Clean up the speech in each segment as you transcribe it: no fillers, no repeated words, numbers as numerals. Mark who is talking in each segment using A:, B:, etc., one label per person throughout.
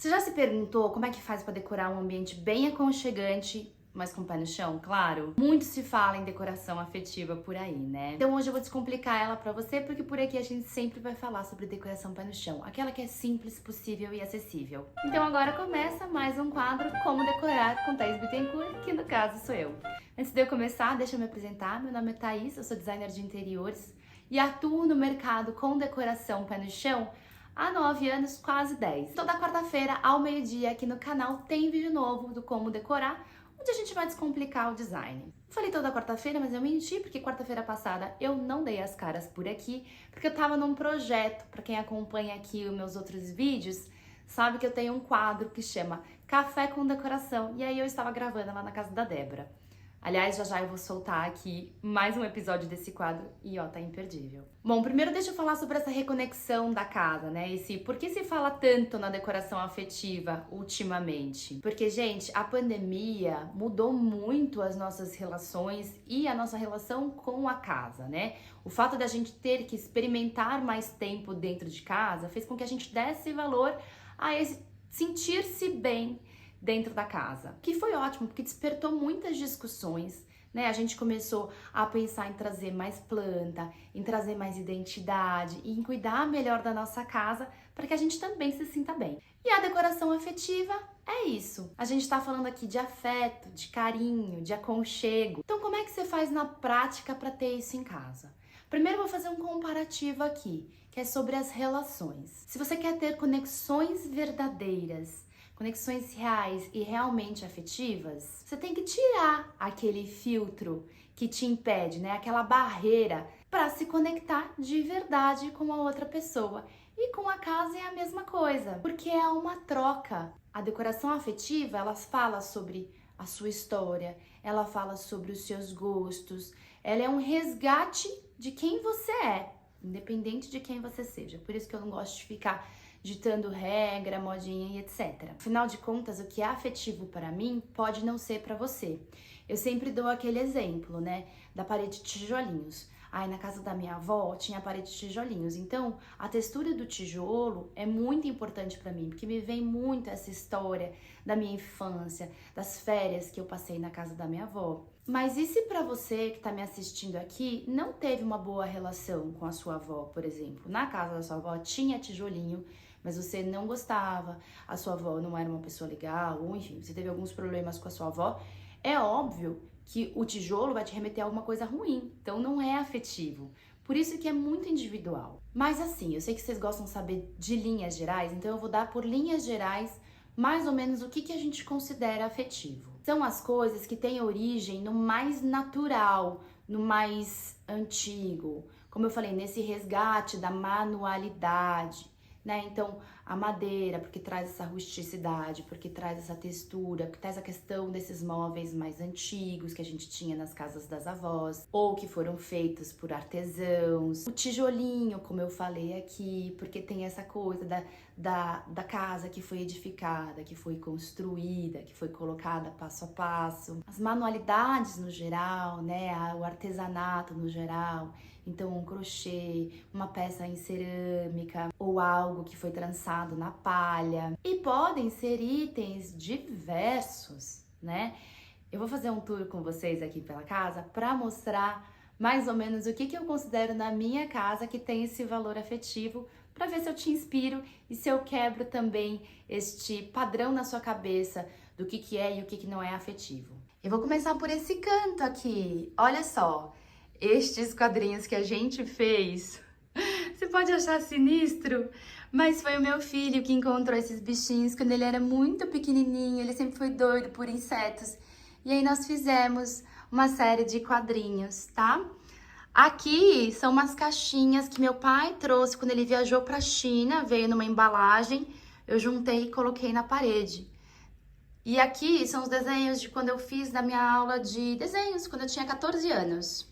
A: Você já se perguntou como é que faz para decorar um ambiente bem aconchegante, mas com o pé no chão, claro? Muito se fala em decoração afetiva por aí, né? Então hoje eu vou descomplicar ela pra você, porque por aqui a gente sempre vai falar sobre decoração pé no chão, aquela que é simples, possível e acessível. Então agora começa mais um quadro Como Decorar com Thaís Bittencourt, que no caso sou eu. Antes de eu começar, deixa eu me apresentar. Meu nome é Thaís, eu sou designer de interiores e atuo no mercado com decoração pé no chão há 9 anos, quase 10. Toda quarta-feira, ao meio-dia, aqui no canal, tem vídeo novo do Como Decorar, onde a gente vai descomplicar o design. Falei toda quarta-feira, mas eu menti, porque quarta-feira passada eu não dei as caras por aqui, porque eu tava num projeto. Pra quem acompanha aqui os meus outros vídeos, sabe que eu tenho um quadro que chama Café com Decoração, e aí eu estava gravando lá na casa da Débora. Aliás, já eu vou soltar aqui mais um episódio desse quadro e ó, tá imperdível. Bom, primeiro deixa eu falar sobre essa reconexão da casa, né? Por que se fala tanto na decoração afetiva ultimamente? Porque, gente, a pandemia mudou muito as nossas relações e a nossa relação com a casa, né? O fato da gente ter que experimentar mais tempo dentro de casa fez com que a gente desse valor a esse sentir-se bem dentro da casa, que foi ótimo, porque despertou muitas discussões, né? A gente começou a pensar em trazer mais planta, em trazer mais identidade e em cuidar melhor da nossa casa para que a gente também se sinta bem. E a decoração afetiva é isso. A gente tá falando aqui de afeto, de carinho, de aconchego. Então, como é que você faz na prática para ter isso em casa? Primeiro eu vou fazer um comparativo aqui, que é sobre as relações. Se você quer ter conexões verdadeiras, conexões reais e realmente afetivas, você tem que tirar aquele filtro que te impede, né? Aquela barreira para se conectar de verdade com a outra pessoa. E com a casa é a mesma coisa, porque é uma troca. A decoração afetiva, ela fala sobre a sua história, ela fala sobre os seus gostos, ela é um resgate de quem você é, independente de quem você seja. Por isso que eu não gosto de ficar ditando regra, modinha e etc. Afinal de contas, o que é afetivo para mim pode não ser para você. Eu sempre dou aquele exemplo, né, da parede de tijolinhos. Aí na casa da minha avó tinha a parede de tijolinhos. Então, a textura do tijolo é muito importante para mim, porque me vem muito essa história da minha infância, das férias que eu passei na casa da minha avó. Mas e se para você que tá me assistindo aqui não teve uma boa relação com a sua avó, por exemplo? Na casa da sua avó tinha tijolinho, mas você não gostava, a sua avó não era uma pessoa legal, ou enfim, você teve alguns problemas com a sua avó, é óbvio que o tijolo vai te remeter a alguma coisa ruim, então não é afetivo. Por isso que é muito individual. Mas assim, eu sei que vocês gostam de saber de linhas gerais, então eu vou dar por linhas gerais mais ou menos o que a gente considera afetivo. São as coisas que têm origem no mais natural, no mais antigo. Como eu falei, nesse resgate da manualidade, né? Então, a madeira, porque traz essa rusticidade, porque traz essa textura, porque traz a questão desses móveis mais antigos que a gente tinha nas casas das avós, ou que foram feitos por artesãos. O tijolinho, como eu falei aqui, porque tem essa coisa da casa que foi edificada, que foi construída, que foi colocada passo a passo. As manualidades no geral, né? O artesanato no geral. Então, um crochê, uma peça em cerâmica ou algo que foi trançado na palha. E podem ser itens diversos, né? Eu vou fazer um tour com vocês aqui pela casa para mostrar mais ou menos o que eu considero na minha casa que tem esse valor afetivo, para ver se eu te inspiro e se eu quebro também este padrão na sua cabeça do que é e o que não é afetivo. Eu vou começar por esse canto aqui. Olha só. Estes quadrinhos que a gente fez, você pode achar sinistro, mas foi o meu filho que encontrou esses bichinhos quando ele era muito pequenininho, ele sempre foi doido por insetos. E aí nós fizemos uma série de quadrinhos, tá? Aqui são umas caixinhas que meu pai trouxe quando ele viajou pra China, veio numa embalagem, eu juntei e coloquei na parede. E aqui são os desenhos de quando eu fiz da minha aula de desenhos, quando eu tinha 14 anos.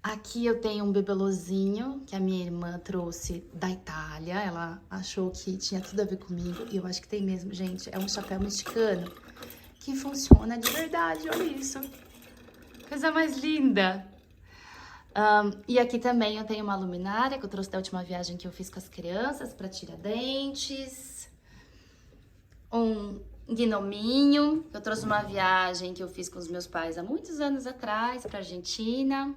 A: Aqui eu tenho um bebelozinho que a minha irmã trouxe da Itália. Ela achou que tinha tudo a ver comigo e eu acho que tem mesmo, gente. É um chapéu mexicano que funciona de verdade, olha isso. Coisa mais linda. E aqui também eu tenho uma luminária que eu trouxe da última viagem que eu fiz com as crianças para Tiradentes. Um gnominho, eu trouxe uma viagem que eu fiz com os meus pais há muitos anos atrás para Argentina.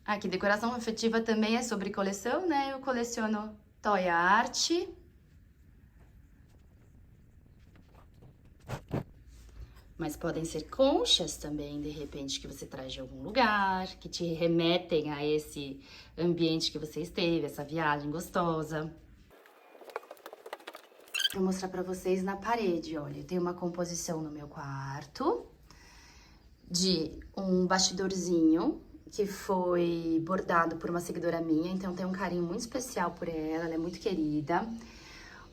A: Aqui, decoração afetiva também é sobre coleção, né? Eu coleciono toy art. Mas podem ser conchas também, de repente, que você traz de algum lugar, que te remetem a esse ambiente que você esteve, essa viagem gostosa. Vou mostrar pra vocês na parede, olha, eu tenho uma composição no meu quarto de um bastidorzinho que foi bordado por uma seguidora minha, então tem um carinho muito especial por ela é muito querida.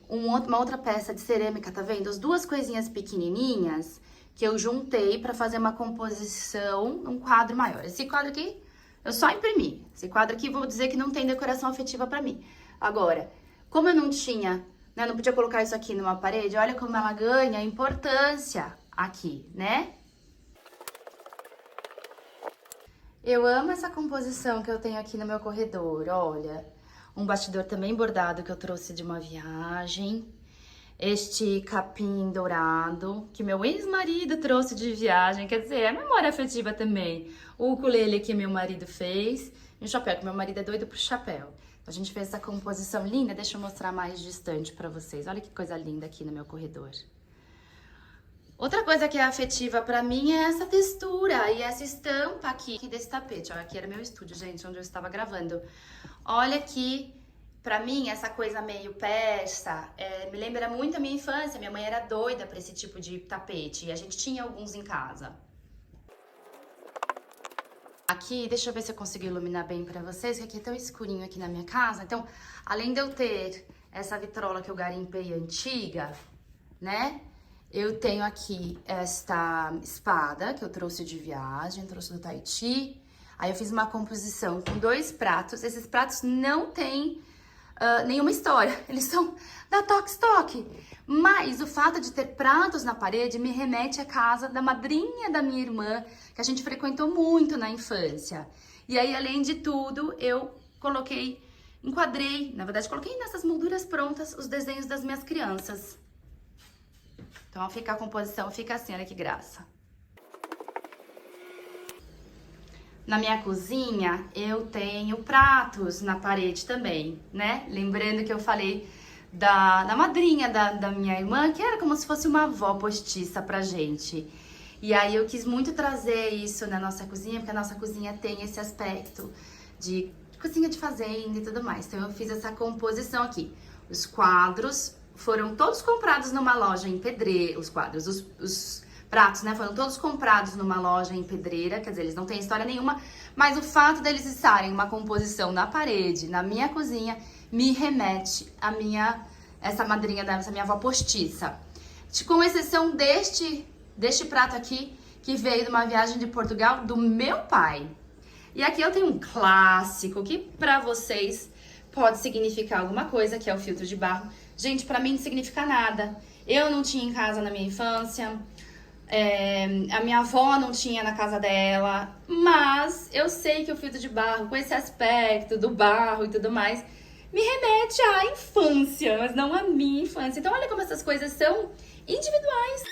A: Uma outra peça de cerâmica, tá vendo? As duas coisinhas pequenininhas que eu juntei pra fazer uma composição, um quadro maior. Esse quadro aqui, eu só imprimi. Esse quadro aqui, vou dizer que não tem decoração afetiva pra mim. Agora, como eu não tinha, né, não podia colocar isso aqui numa parede, olha como ela ganha importância aqui, né? Eu amo essa composição que eu tenho aqui no meu corredor, olha. Um bastidor também bordado que eu trouxe de uma viagem. Este capim dourado que meu ex-marido trouxe de viagem, quer dizer, é memória afetiva também. O ukulele que meu marido fez e o chapéu, que meu marido é doido pro chapéu. A gente fez essa composição linda, deixa eu mostrar mais distante pra vocês. Olha que coisa linda aqui no meu corredor. Outra coisa que é afetiva pra mim é essa textura e essa estampa aqui desse tapete. Ó, aqui era meu estúdio, gente, onde eu estava gravando. Olha aqui, pra mim, essa coisa meio persa, me lembra muito a minha infância. Minha mãe era doida pra esse tipo de tapete e a gente tinha alguns em casa. Aqui, deixa eu ver se eu consigo iluminar bem pra vocês, que aqui é tão escurinho aqui na minha casa. Então, além de eu ter essa vitrola que eu garimpei antiga, né? Eu tenho aqui esta espada que eu trouxe de viagem, trouxe do Tahiti. Aí eu fiz uma composição com 2 pratos. Esses pratos não têm nenhuma história, eles são da Tok Stock. Mas o fato de ter pratos na parede me remete à casa da madrinha da minha irmã, que a gente frequentou muito na infância. E aí, além de tudo, eu enquadrei, na verdade, coloquei nessas molduras prontas os desenhos das minhas crianças. Então, a composição fica assim, olha que graça. Na minha cozinha, eu tenho pratos na parede também, né? Lembrando que eu falei da madrinha da minha irmã, que era como se fosse uma avó postiça pra gente. E aí eu quis muito trazer isso na nossa cozinha, porque a nossa cozinha tem esse aspecto de cozinha de fazenda e tudo mais. Então eu fiz essa composição aqui. Os quadros foram todos comprados numa loja em Pedreira, os pratos, né, foram todos comprados numa loja em Pedreira, quer dizer, eles não têm história nenhuma, mas o fato deles estarem uma composição na parede, na minha cozinha, me remete a essa madrinha essa minha avó postiça. Com exceção deste prato aqui, que veio de uma viagem de Portugal do meu pai. E aqui eu tenho um clássico que pra vocês pode significar alguma coisa, que é o filtro de barro. Gente, pra mim não significa nada. Eu não tinha em casa na minha infância, a minha avó não tinha na casa dela, mas eu sei que o filtro de barro, com esse aspecto do barro e tudo mais, me remete à infância, mas não à minha infância. Então olha como essas coisas são individuais.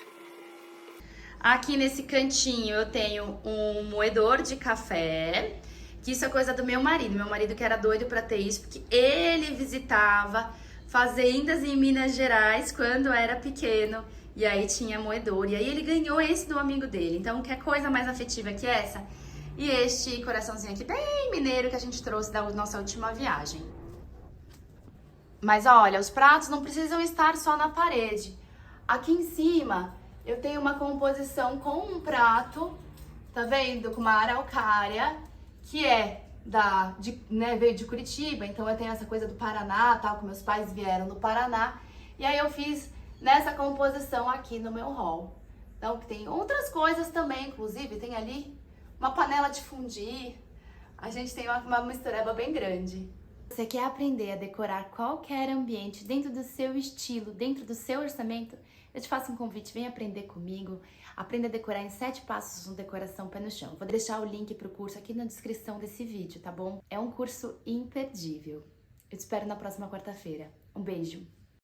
A: Aqui nesse cantinho eu tenho um moedor de café, que isso é coisa do meu marido que era doido pra ter isso, porque ele visitava fazendas em Minas Gerais quando era pequeno, e aí tinha moedor, e aí ele ganhou esse do amigo dele. Então, quer coisa mais afetiva que essa? E este coraçãozinho aqui, bem mineiro, que a gente trouxe da nossa última viagem. Mas olha, os pratos não precisam estar só na parede. Aqui em cima, eu tenho uma composição com um prato, tá vendo? Com uma araucária, que veio de Curitiba, então eu tenho essa coisa do Paraná, tal, que meus pais vieram do Paraná. E aí eu fiz nessa composição aqui no meu hall. Então tem outras coisas também, inclusive tem ali uma panela de fundir. A gente tem uma mistureba bem grande. Você quer aprender a decorar qualquer ambiente dentro do seu estilo, dentro do seu orçamento? eu te faço um convite, vem aprender comigo, aprenda a decorar em 7 passos no Decoração Pé no Chão. Vou deixar o link pro curso aqui na descrição desse vídeo, tá bom? É um curso imperdível. Eu te espero na próxima quarta-feira. Um beijo!